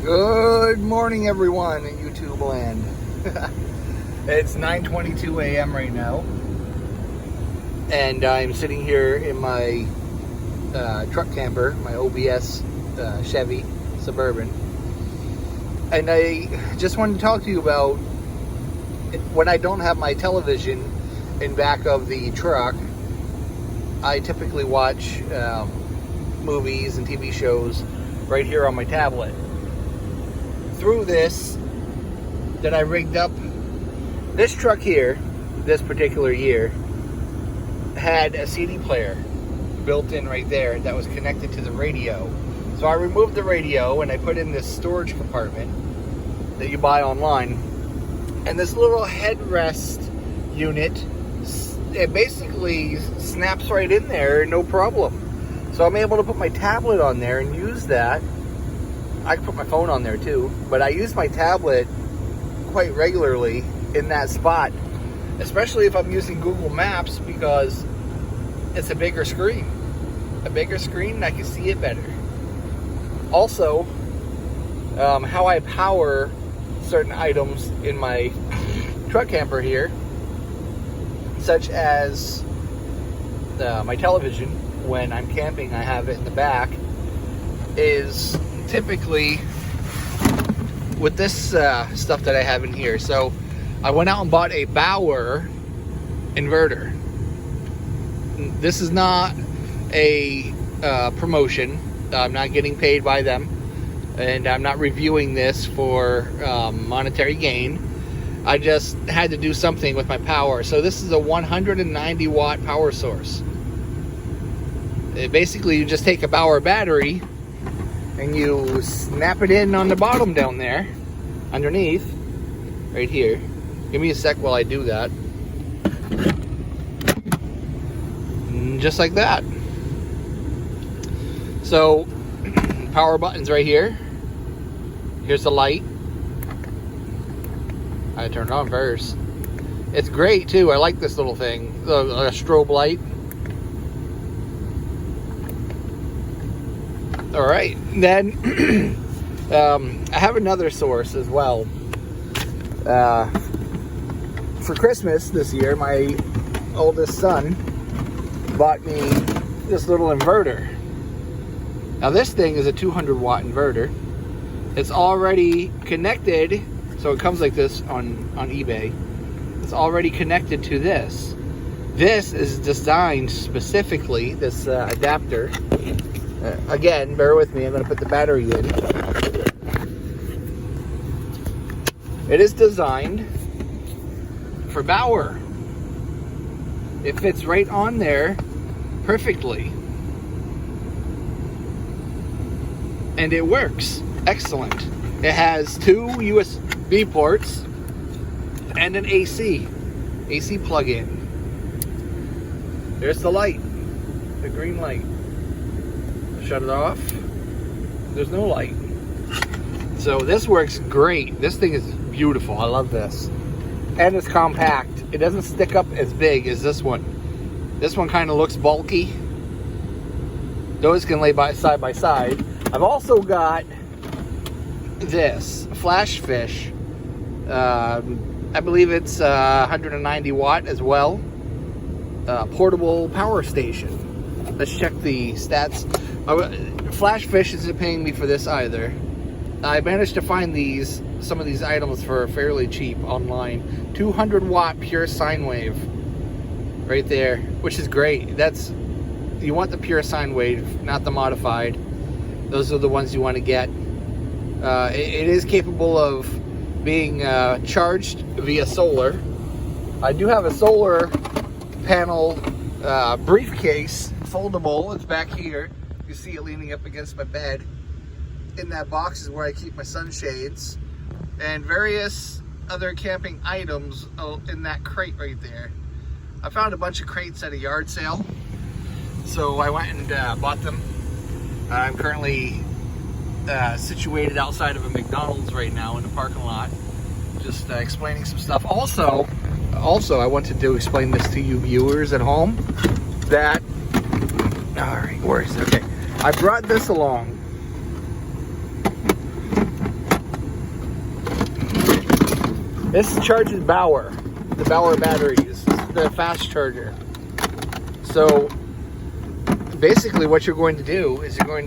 Good morning, everyone in YouTube land. It's 9:22 a.m. right now, and I'm sitting here in my truck camper, my OBS Chevy Suburban, and I just wanted to talk to you about when I don't have my television in back of the truck. I typically watch movies and TV shows right here on my tablet. Through this that I rigged up, this truck here, this particular year, had a CD player built in right there that was connected to the radio. So I removed the radio and I put in this storage compartment that you buy online, and this little headrest unit, it basically snaps right in there, no problem. So I'm able to put my tablet on there and use that. I can put my phone on there too, but I use my tablet quite regularly in that spot, especially if I'm using Google Maps, because it's a bigger screen. A bigger screen, I can see it better. Also, how I power certain items in my truck camper here, such as my television, when I'm camping, I have it in the back, is typically with this stuff that I have in here. So I went out and bought a Bauer inverter. This is not a promotion. I'm not getting paid by them, and I'm not reviewing this for monetary gain. I just had to do something with my power. So this is a 190 watt power source. Basically, you just take a Bauer battery and you snap it in on the bottom down there, underneath, right here. Give me a sec while I do that. And just like that. So, power button's right here. Here's the light. I turn it on first. It's great too. I like this little thing, a strobe light. All right, then I have another source as well. For Christmas this year, my oldest son bought me this little inverter. Now this thing is a 200 watt inverter. It's already connected, so it comes like this on eBay. It's already connected to this. This is designed specifically, this adapter. Again, bear with me, I'm going to put the battery in. It is designed for Bauer. It fits right on there perfectly. And it works excellent. It has two USB ports and an AC plug-in. There's the light, the green light. Shut it off. There's no light. So this works great. This thing is beautiful. I love this. And it's compact. It doesn't stick up as big as this one. This one kind of looks bulky. Those can lay side by side. I've also got this Flash Fish. I believe it's 190 watt as well. Portable power station. Let's check the stats. Flash Fish isn't paying me for this either. I managed to find some of these items for fairly cheap online. 200 watt pure sine wave right there, which is great. You want the pure sine wave, not the modified. Those are the ones you want to get. It is capable of being charged via solar. I do have a solar panel briefcase, foldable. It's back here. You see it leaning up against my bed. In that box is where I keep my sunshades and various other camping items in that crate right there. I found a bunch of crates at a yard sale, so I went and bought them. I'm currently situated outside of a McDonald's right now in the parking lot, just explaining some stuff. Also, I wanted to explain this to you viewers at home, that, all right, where is it? Okay, I brought this along. This charges the Bauer batteries, the fast charger. So basically what you're going to do is you can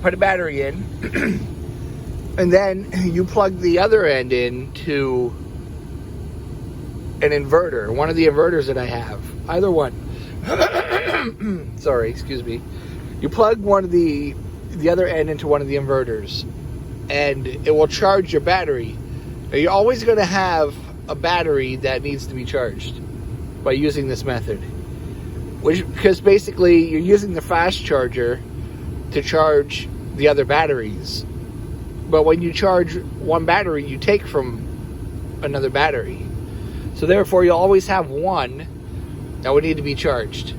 put a battery in and then you plug the other end into an inverter, one of the inverters that I have, either one. Sorry, excuse me. You plug one of the other end into one of the inverters and it will charge your battery. Now, you're always going to have a battery that needs to be charged by using this method, because basically you're using the fast charger to charge the other batteries, but when you charge one battery you take from another battery, so therefore you'll always have one that would need to be charged.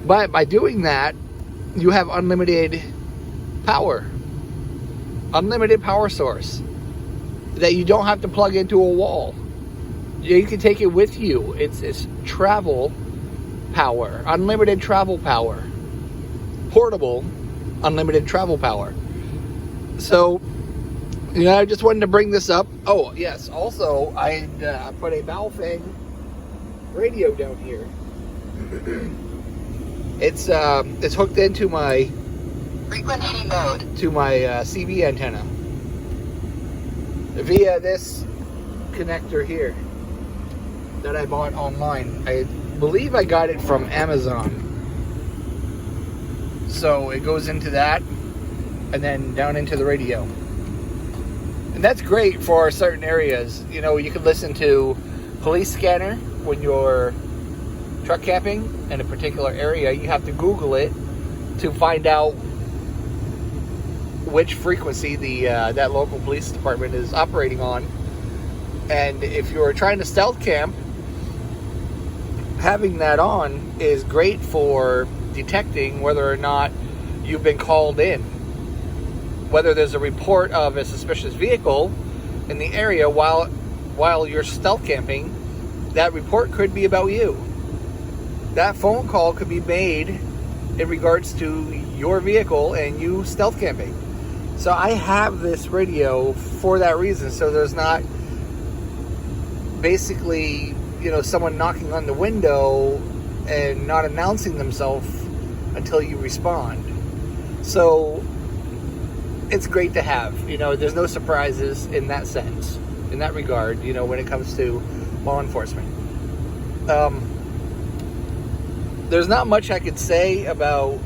But by doing that, you have unlimited power source that you don't have to plug into a wall. You can take it with you. It's travel power, unlimited travel power, portable unlimited travel power. So, I just wanted to bring this up. Oh yes, also I put a Baofeng radio down here. It's hooked into my frequency mode to my CB antenna via this connector here that I bought online. I believe I got it from Amazon. So it goes into that and then down into the radio. And that's great for certain areas. You can listen to police scanner when you're truck camping in a particular area. You have to Google it to find out which frequency that local police department is operating on. And if you're trying to stealth camp, having that on is great for detecting whether or not you've been called in. Whether there's a report of a suspicious vehicle in the area while you're stealth camping, that report could be about you. That phone call could be made in regards to your vehicle and you stealth camping. So I have this radio for that reason, so there's not basically someone knocking on the window and not announcing themselves until you respond. So it's great to have. There's no surprises in that sense, in that regard, when it comes to law enforcement. There's not much I could say about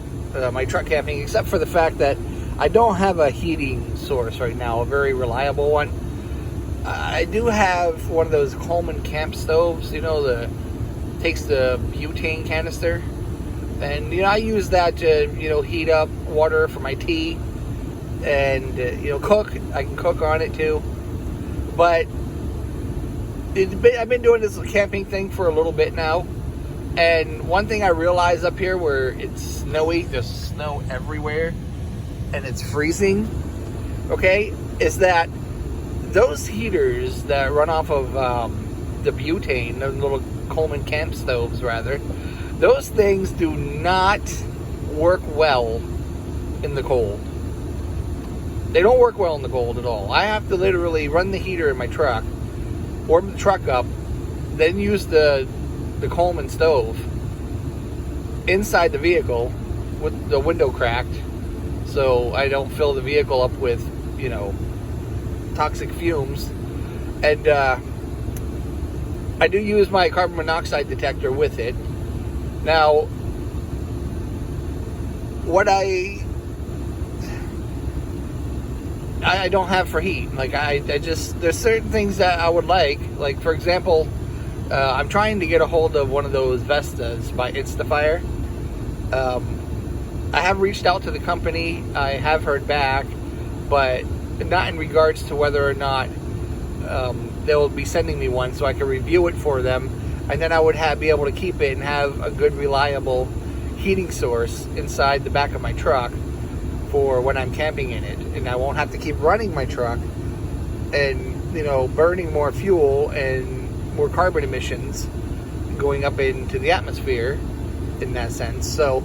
my truck camping, except for the fact that I don't have a heating source right now, a very reliable one. I do have one of those Coleman camp stoves, takes the butane canister. And, I use that to, heat up water for my tea and, cook. I can cook on it too. But I've been doing this camping thing for a little bit now. And one thing I realized up here where it's snowy, there's snow everywhere, and it's freezing, okay, is that those heaters that run off of the butane, those little Coleman camp stoves rather, those things do not work well in the cold. They don't work well in the cold at all. I have to literally run the heater in my truck, warm the truck up, then use the Coleman stove inside the vehicle with the window cracked so I don't fill the vehicle up with, toxic fumes. And I do use my carbon monoxide detector with it. Now, what I don't have for heat. Like, I just, there's certain things that I would like for example, I'm trying to get a hold of one of those Vestas by Instafire. I have reached out to the company. I have heard back, but not in regards to whether or not they'll be sending me one so I can review it for them, and then I would be able to keep it and have a good reliable heating source inside the back of my truck for when I'm camping in it, and I won't have to keep running my truck and burning more fuel and more carbon emissions going up into the atmosphere in that sense. So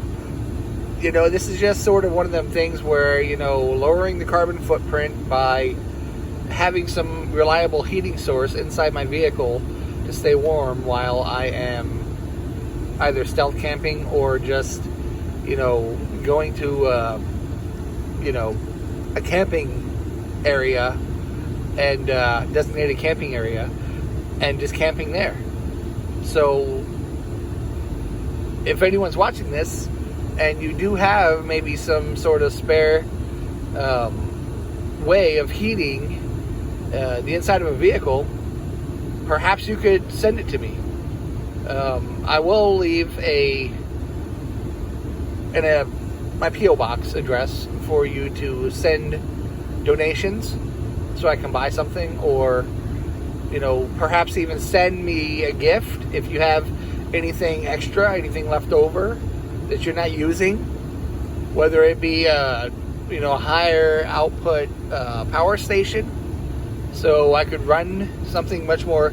this is just sort of one of them things where lowering the carbon footprint by having some reliable heating source inside my vehicle to stay warm while I am either stealth camping or just, going to, a camping area and designated camping area and just camping there. So if anyone's watching this and you do have maybe some sort of spare way of heating the inside of a vehicle, perhaps you could send it to me. I will leave my P.O. box address for you to send donations so I can buy something, or perhaps even send me a gift if you have anything extra, anything left over that you're not using, whether it be a higher output power station, so I could run something much more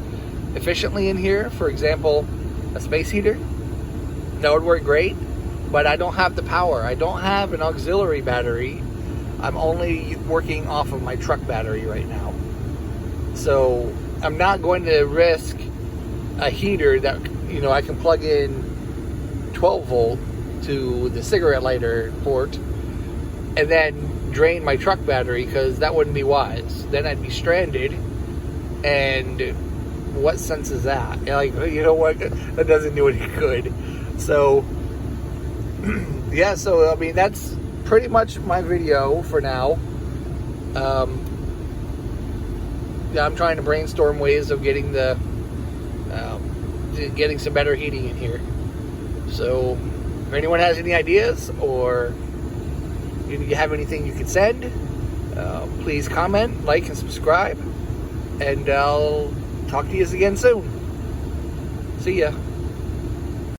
efficiently in here. For example, a space heater. That would work great, but I don't have the power. I don't have an auxiliary battery. I'm only working off of my truck battery right now. So I'm not going to risk a heater that, I can plug in 12 volt to the cigarette lighter port and then drain my truck battery, because that wouldn't be wise. Then I'd be stranded, and what sense is that? What? That doesn't do any good. So, yeah, so, that's pretty much my video for now. I'm trying to brainstorm ways of getting getting some better heating in here. So, if anyone has any ideas, or you have anything you could send, please comment, like, and subscribe. And I'll talk to you again soon. See ya.